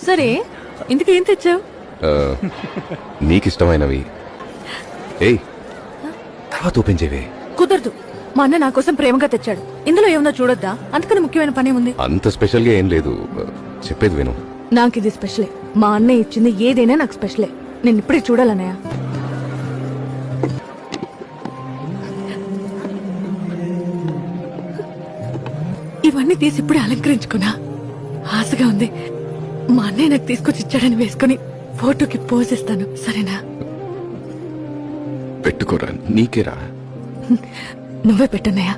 సరే ఇందుకు ఏం తెచ్చావు? నీకిష్టమైనవి. ఏయ్, తర్వాత ఓపెన్ చేయవే. కుదరదు. మా అన్న నా కోసం ప్రేమగా తెచ్చాడు. ఇందులో ఏముందో చూడొద్దా? అంతకన్నా ముఖ్యమైన పని ఉంది. అంత స్పెషల్ గా ఏం లేదు, చెప్పేది విను. నాకు ఇది స్పెషలే. మా అన్నయ్య ఇచ్చింది ఏదైనా నాకు స్పెషలే. నేను ఇప్పుడే చూడాలన్నయ్య. ఇవన్నీ తీసి ఇప్పుడే అలంకరించుకున్నా. ఆశగా ఉంది. మా అన్నయ్య నాకు తీసుకొచ్చి ఇచ్చాడని వేసుకుని ఫోటోకి పోజ్ ఇస్తాను. సరేనా? పెట్టుకోరా, నీకేరా. నువ్వే పెట్టన్నయ్య.